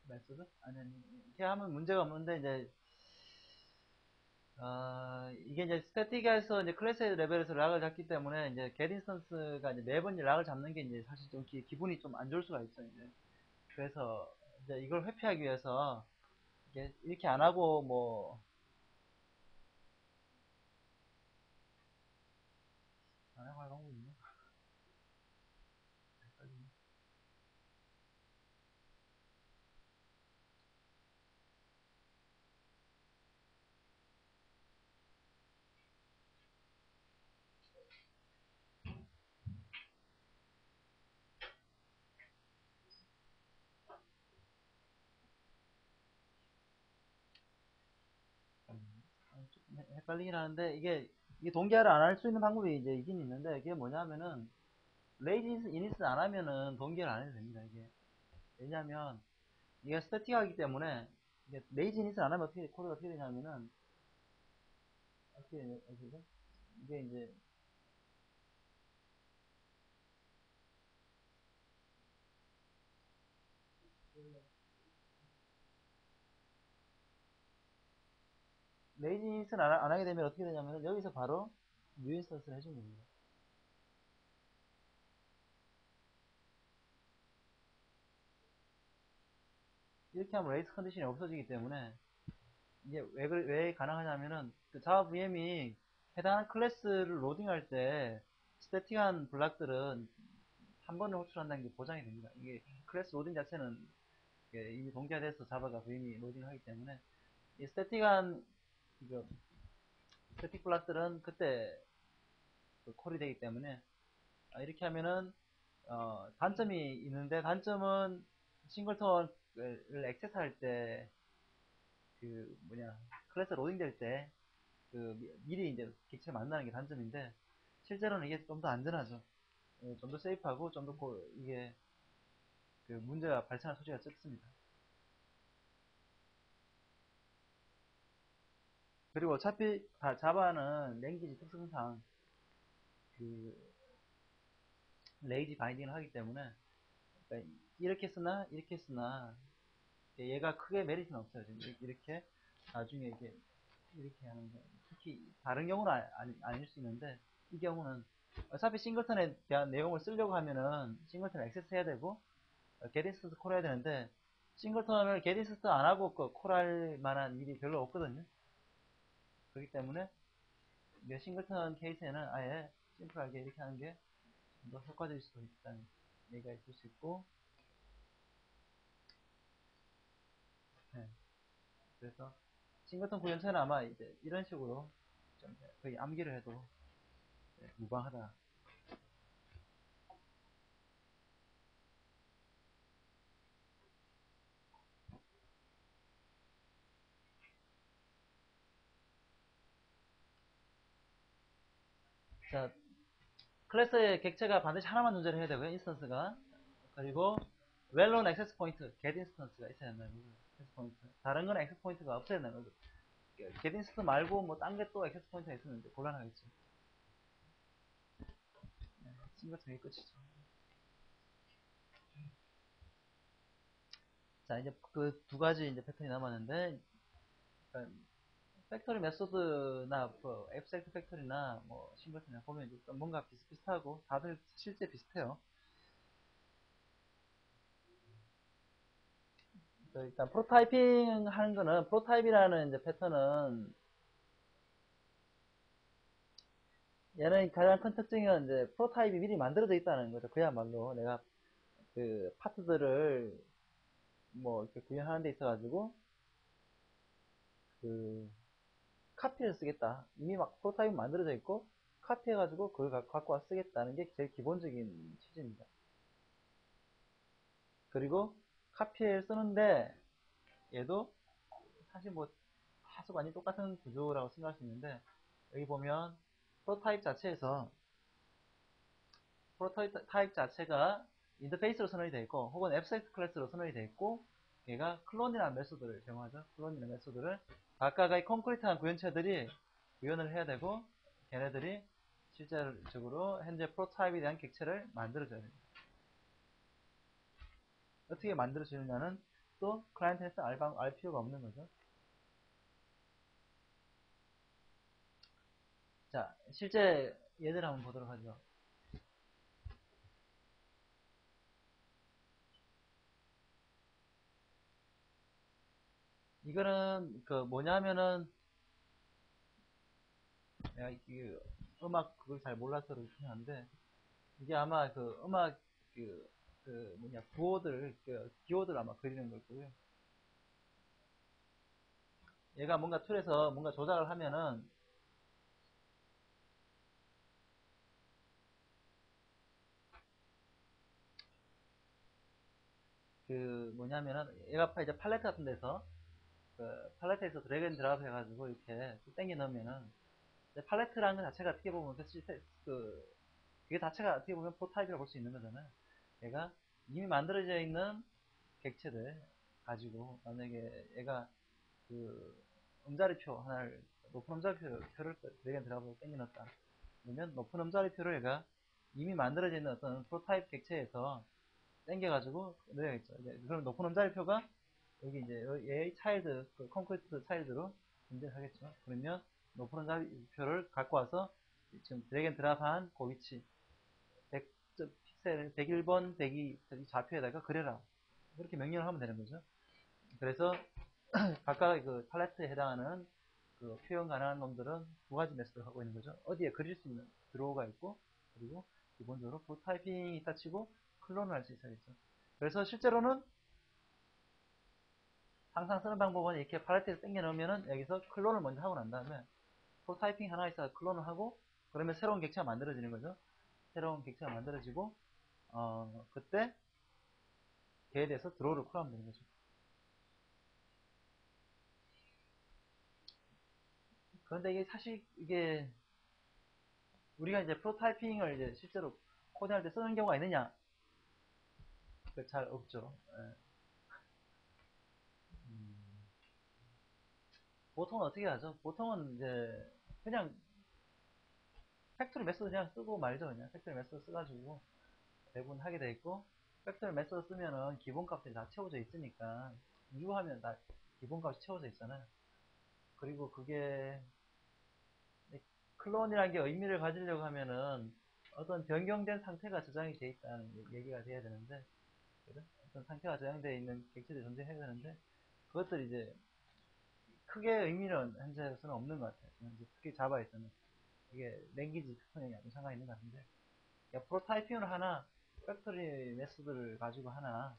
메소드? 아니, 이렇게 하면 문제가 없는데, 이제, 이게 이제 스태틱에서 이제 클래스 레벨에서 락을 잡기 때문에, 이제, get 인스턴스가 이제 매번 이제 락을 잡는 게 이제 사실 좀 기분이 좀 안 좋을 수가 있어요, 이제. 그래서, 이제 이걸 회피하기 위해서, 이렇게 안 하고, 뭐, 안 하고 할 방법이 있나? 좀 헷갈리긴 하는데, 이게 동기화를 안 할 수 있는 방법이 이제 있긴 있는데, 이게 뭐냐면은, 레이지 이니스 안 하면은 동기화를 안 해도 됩니다, 이게. 왜냐면, 이게 스태틱하기 때문에, 이게 레이지 이니스 안 하면 코드가 어떻게 되냐면은, 어떻게, 되죠? 이게 이제, 레이지 이니스를 안 하게 되면 어떻게 되냐면은, 여기서 바로 뉴 인스턴스를 해주는 겁니다. 이렇게 하면 레이스 컨디션이 없어지기 때문에, 이게 왜 가능하냐면은, 그 자바 VM이 해당하는 클래스를 로딩할 때, 스태틱한 블락들은 한 번에 호출한다는 게 보장이 됩니다. 이게 클래스 로딩 자체는 이미 동기화돼서 자바가 VM이 로딩을 하기 때문에, 이 스태틱한, 그 스태틱 블락들은 그때 그 콜이 되기 때문에, 이렇게 하면은, 단점이 있는데, 단점은 싱글턴을 액세스할 때, 클래스 로딩 될 때, 미리 이제 객체를 만나는 게 단점인데, 실제로는 이게 좀 더 안전하죠. 좀 더 세이프하고, 좀 더, 이게, 문제가 발생할 소지가 적습니다. 그리고 어차피, 자바는 랭귀지 특성상, 그, 레이지 바인딩을 하기 때문에, 그러니까 이렇게 쓰나, 얘가 크게 메리트는 없어요. 지금 이렇게, 나중에 이렇게 하는 거. 특히, 다른 경우는 아닐 수 있는데, 이 경우는, 어차피 싱글턴에 대한 내용을 쓰려고 하면은, 싱글턴 액세스 해야 되고, 게디스트 콜 해야 되는데, 싱글턴을 게디스트 안 하고 콜할 만한 일이 별로 없거든요. 그렇기 때문에, 싱글턴 케이스에는 아예 심플하게 이렇게 하는 게 좀 더 효과적일 수도 있다는 얘기가 있을 수 있고, 네. 그래서, 싱글턴 구현체는 아마 이제 이런 식으로 좀 거의 암기를 해도 무방하다. 자, 클래스의 객체가 반드시 하나만 존재를 해야 되고요, 인스턴스가. 그리고, 웰론 액세스 포인트, get 인스턴스가 있어야 된다는 거죠. 액세스 포인트. 다른 건 액세스 포인트가 없어야 된다는 거죠. get 인스턴스 말고, 뭐, 딴 게 또 액세스 포인트가 있으면 이제 곤란하겠죠. 싱글턴이 끝이죠. 자, 이제 그 두 가지 이제 패턴이 남았는데, 그러니까 팩토리 메소드나, 앱스트랙트 팩토리나, 뭐, 싱글턴이나 보면 이제 뭔가 비슷비슷하고, 다들 실제 비슷해요. 일단 프로타이핑 하는 거는 프로타입이라는 이제 패턴은 얘는 가장 큰 특징은 이제 프로타입이 미리 만들어져 있다는 거죠. 그야말로 내가 그 파트들을 뭐 이렇게 구현하는 데 있어가지고 그 카피를 쓰겠다. 이미 막 프로타입이 만들어져 있고 카피해가지고 그걸 갖고 와 쓰겠다는 게 제일 기본적인 취지입니다. 그리고 카피를 쓰는데 얘도 사실 뭐 다소 많이 똑같은 구조라고 생각할 수 있는데 여기 보면 프로타입 자체에서 프로토타입 자체가 인터페이스로 선언이 되어 있고 혹은 앱스트랙트 클래스로 선언이 되어 있고 얘가 클론이라는 메소드를 제공하죠. 클론이라는 메소드를 각각의 콘크리트한 구현체들이 구현을 해야 되고 걔네들이 실제적으로 현재 프로토타입에 대한 객체를 만들어줘야 됩니다. 어떻게 만들어지느냐는 또 클라이언트에서 알 필요가 없는 거죠. 자, 실제 예를 한번 보도록 하죠. 이거는 그 뭐냐면은 내가 이 음악 그걸 잘 몰라서 그렇긴 한데 이게 아마 그 음악 그 뭐냐 구호들 기호들 아마 그리는 걸 거고요. 얘가 뭔가 툴에서 뭔가 조작을 하면은 그 뭐냐면은 얘가 이제 팔레트 같은 데서 그 팔레트에서 드래그 앤 드랍 해가지고 이렇게 땡겨 넣으면은 팔레트라는 것 자체가 어떻게 보면 그게 자체가 어떻게 보면 프로타입이라고 볼 수 있는 거잖아요. 얘가 이미 만들어져 있는 객체들 가지고 만약에 얘가 그 음자리표 하나를 높은 음자리표를 드래그 앤 드랍으로 땡겨 넣었다. 그러면 높은 음자리표를 얘가 이미 만들어져 있는 어떤 프로타입 객체에서 땡겨가지고 넣어야겠죠. 그럼 높은 음자리표가 여기 이제 얘의 차일드, 그 콘크리트 차일드로 존재하겠죠. 그러면 높은 음자리표를 갖고 와서 지금 드래그 앤 드랍한 그 위치 100 픽셀 101번 102 좌표에다가 그려라. 그렇게 명령을 하면 되는 거죠. 그래서 각각 그 팔레트에 해당하는 그 표현 가능한 놈들은 두 가지 메소드를 하고 있는 거죠. 어디에 그릴 수 있는 드로우가 있고 그리고 기본적으로 프로타이핑이 있다 치고 클론을 할 수 있어야겠죠. 그래서 실제로는 항상 쓰는 방법은 이렇게 팔레트에서 당겨 넣으면은 여기서 클론을 먼저 하고 난 다음에 프로타이핑 하나 있어서 클론을 하고 그러면 새로운 객체가 만들어지는 거죠. 새로운 객체가 만들어지고 그때 걔에 대해서 드로우를 콜하면 되는 거죠. 그런데 이게 사실 이게 우리가 이제 프로타이핑을 이제 실제로 코딩할 때 쓰는 경우가 있느냐? 잘 없죠. 예. 보통은 어떻게 하죠? 보통은 이제 그냥 팩토리 메소드 그냥 쓰고 말죠. 그냥 팩토리 메소드 써가지고 대부분 하게 돼 있고 팩토리 메소드 쓰면은 기본값들이 다 채워져 있으니까 유하면 다 기본값이 채워져 있잖아요. 그리고 그게 클론이라는 게 의미를 가지려고 하면은 어떤 변경된 상태가 저장이 돼 있다는 얘기가 돼야 되는데 그죠? 어떤 상태가 저장되어 있는 객체들이 존재해야 되는데 그것들이 이제 크게 의미는 현재로서는 없는 것 같아요. 특히 자바에서는 이게 랭귀지 특성이 아주 상당히 있는 것 같은데 그러니까 프로타이핑을 하나 팩토리 메소드를 가지고 하나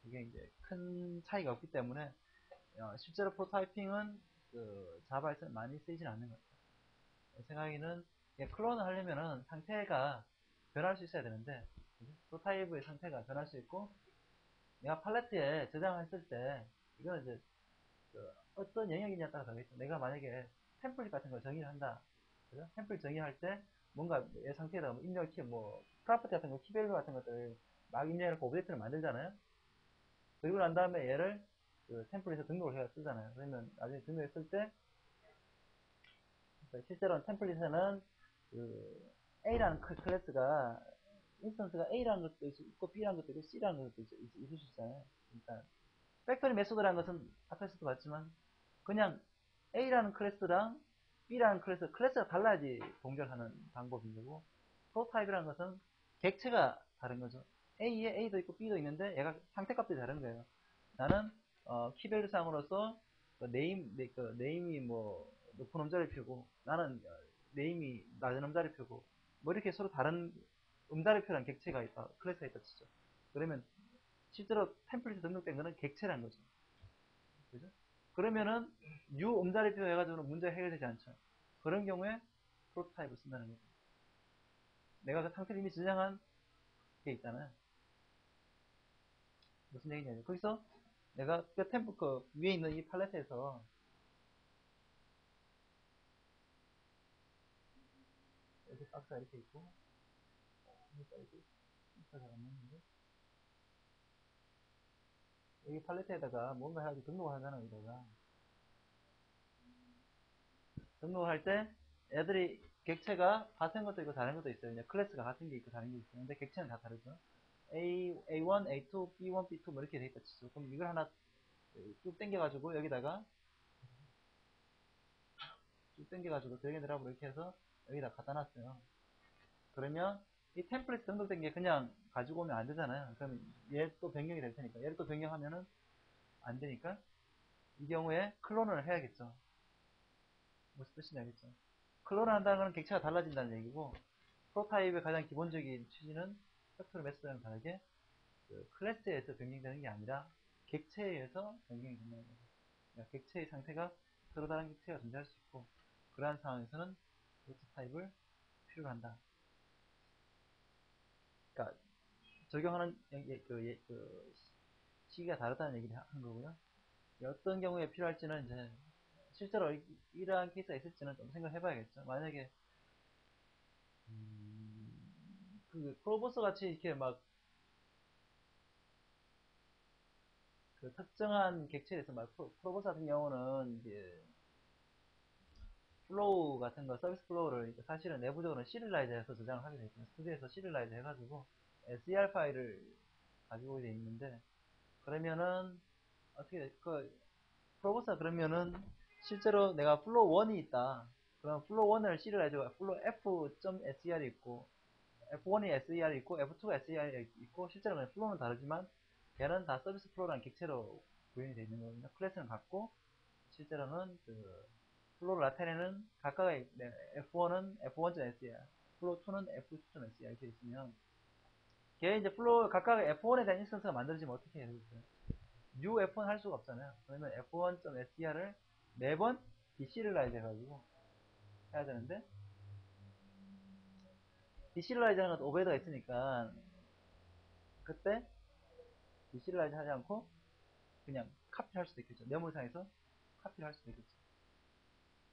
이게 이제 큰 차이가 없기 때문에 실제로 프로타이핑은 그 자바에서는 많이 쓰이진 않는 것 같아요. 제 생각에는 클론을 하려면은 상태가 변할 수 있어야 되는데 프로타입의 상태가 변할 수 있고 내가 팔레트에 저장했을 때 이거는 이제 그 어떤 영역이냐에 따라 다르겠죠. 내가 만약에 템플릿 같은 걸 정의를 한다. 그죠? 템플릿 정의할 때 뭔가 얘 상태에다가 뭐 입력 키, 뭐 프로퍼티 같은 거, 키밸류 같은 것들 막 입력해서 오브젝트를 만들잖아요. 그리고 난 다음에 얘를 그 템플릿에 등록을 해서 쓰잖아요. 그러면 나중에 등록했을 때 실제로는 템플릿에는 그 A라는 클래스가 인스턴스가 A라는 것도 있고 B라는 것도 있고 C라는 것도 있을 수 있잖아요. 그러니까 팩토리 메소드라는 것은 앞에서도 봤지만 그냥 A라는 클래스랑 B라는 클래스가 달라야지 동결하는 방법인 거고 프로타입이라는 것은 객체가 다른 거죠. A에 A도 있고 B도 있는데 얘가 상태값들이 다른 거예요. 나는 키밸류 상으로서 네임이 뭐 높은 음자리표고 나는 네임이 낮은 음자리표고 뭐 이렇게 서로 다른 음자리표란 객체가 있다 클래스가 있다 치죠. 그러면 실제로 템플릿에 등록된 거는 객체란 거죠. 그죠? 그러면은 new 음자리표 해가지고는 문제가 해결되지 않죠. 그런 경우에 프로토타입을 쓴다는 거죠. 내가 그 상태를 이미 저장한 게 있잖아요. 무슨 얘기냐면 거기서 내가 그 템플 그 위에 있는 이 팔레트에서 이렇게 박스가 이렇게 있고 이렇게 잘 안 맞는데 여기 팔레트에다가 뭔가 해가지고 등록을 하잖아요. 여기다가 등록할 때 애들이 객체가 같은 것도 있고 다른 것도 있어요. 그냥 클래스가 같은 게 있고 다른 게 있어요. 근데 객체는 다 다르죠. A1, A2, B1, B2 뭐 이렇게 돼 있다 치죠. 그럼 이걸 하나 쭉 당겨가지고 여기다가 쭉 당겨가지고 드래그드랍으로 이렇게 해서 여기다 갖다 놨어요. 그러면 이 템플릿 등록된 게 그냥 가지고 오면 안 되잖아요. 그러면 얘 또 변경이 될 테니까 얘를 또 변경하면은 안 되니까 이 경우에 클론을 해야겠죠. 무슨 뜻인지 알겠죠? 클론을 한다는 건 객체가 달라진다는 얘기고 프로타입의 가장 기본적인 취지는 팩토리 메소드랑 다르게 그 클래스에 의해서 변경되는 게 아니라 객체에 의해서 변경이 된다는 거죠. 그러니까 객체의 상태가 서로 다른 객체가 존재할 수 있고 그러한 상황에서는 프로토타입을 필요로 한다. 그러니까 적용하는 그 시기가 다르다는 얘기를 한 거고요. 어떤 경우에 필요할지는 이제 실제로 이러한 케이스가 있을지는 좀 생각해 봐야겠죠. 만약에 그 프로보스 같이 이렇게 막 그 특정한 객체에서 막 프로보스 같은 경우는 이제 플로우 같은 거 서비스 플로우를 사실은 내부적으로 시리라이즈 해서 저장을 하게 되어 있거든요. 스튜디오에서 시리라이즈 해가지고 SER 파일을 가지고 되어 있는데 그러면은 어떻게 그 프로보스가 그러면은 실제로 내가 플로우 1이 있다. 그럼 플로우 1을 시리라이즈 플로우 f.ser이 있고 F1이 SER이 있고 F2가 SER이 있고 실제로 그냥 플로우는 다르지만 걔는 다 서비스 플로우라는 객체로 구현이 되어 있는 거거든요. 클래스는 같고 실제로는 그 플로우 나타내는 각각의 F1은 F1.SER, 플로우 2는 F2.SER 이렇게 있으면 걔 이제 플로우 각각의 F1에 대한 인스턴스가 만들어지면 어떻게 해야 되겠어요? new F1 할 수가 없잖아요. 그러면 F1.SER을 매번 디시리라이즈 해가지고 해야 되는데 디시리라이즈 하는 것도 오베이더가 있으니까 그때 디시리라이즈 하지 않고 그냥 카피를 할 수도 있겠죠. 메모상에서 카피를 할 수도 있겠죠.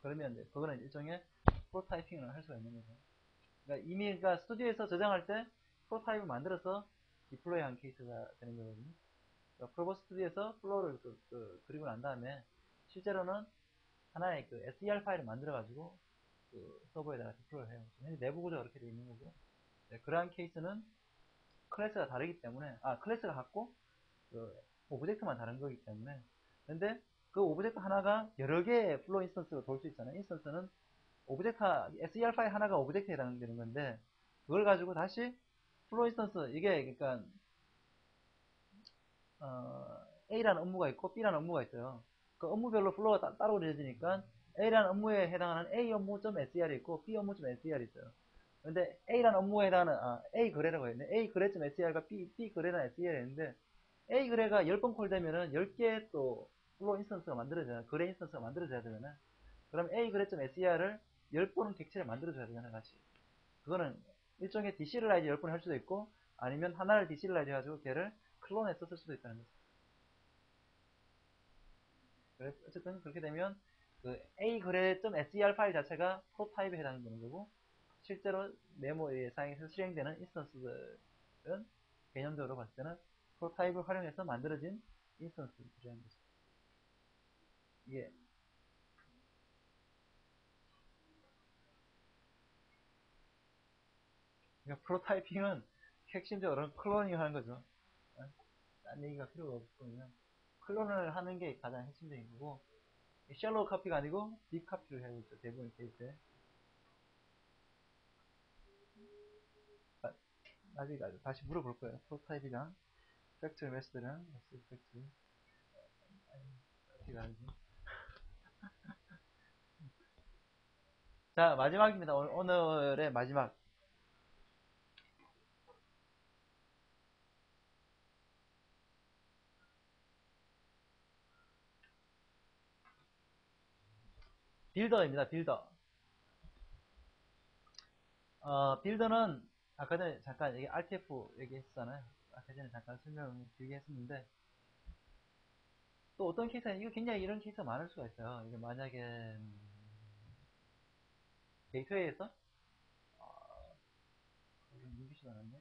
그러면 이제 그거는 일종의 프로타이핑을 할 수가 있는 거죠. 그러니까 이미 그러니까 스튜디오에서 저장할 때 프로타입을 만들어서 디플로이 한 케이스가 되는 거거든요. 그러니까 프로보 스튜디오에서 플로우를 그리고 난 다음에 실제로는 하나의 그 SER 파일을 만들어 가지고 그 서버에다가 디플로이를 해요. 내부 구조가 그렇게 되어 있는 거고. 네, 그러한 케이스는 클래스가 다르기 때문에 클래스가 같고 그 오브젝트만 다른 거기 때문에 근데 그 오브젝트 하나가 여러 개의 플로우 인스턴스로 돌 수 있잖아요. 인스턴스는 오브젝트 SER 파일 하나가 오브젝트에 해당되는 건데 그걸 가지고 다시 플로우 인스턴스 이게 그러니까 A라는 업무가 있고 B라는 업무가 있어요. 그 업무별로 플로우가 따로 그려지니까 A라는 업무에 해당하는 A 업무.ser이 있고 B 업무.ser이 있어요. 근데 A라는 업무에 해당하는 A 거래라고 했는데 A 거래.ser과 B 거래라는 ser이 있는데 A 거래가 10번 콜되면은 10개 또 플로우 인스턴스가 만들어져야 거래 인스턴스가 만들어져야 되잖아요. 그럼 A 거래.ser을 10번은 객체를 만들어줘야 되잖아요, 같이. 그거는 일종의 디시리라이즈 10번 할 수도 있고 아니면 하나를 디시리라이즈 해가지고 걔를 클론해서 쓸 수도 있다는 거죠. 어쨌든 그렇게 되면 그 A 거래.ser 파일 자체가 프로타입에 해당되는 거고 실제로 메모 상에서 실행되는 인스턴스들은 개념적으로 봤을 때는 프로타입을 활용해서 만들어진 인스턴스들이라는 거죠. 이게 그러니까 프로타이핑은 핵심적으로는 클로닝을 하는 거죠. 딴 얘기가 필요가 없거든요. 클론을 하는 게 가장 핵심적인 거고 샬로우 카피가 아니고 딥 카피를 해야겠죠. 대부분 케이스에. 나중에 다시 물어볼 거예요. 프로타입이랑 팩트리 메스드랑 팩트리 어떻게 다르지? 자 마지막입니다. 오늘의 마지막 빌더입니다. 빌더. 빌더는 아까 전에 잠깐 여기 RTF 얘기했잖아요. 아까 전에 잠깐 설명을 길게 했었는데 또 어떤 케이스는 이거 굉장히 이런 케이스가 많을 수가 있어요. 이게 만약에 게이트웨이에서 누기지도 않았네.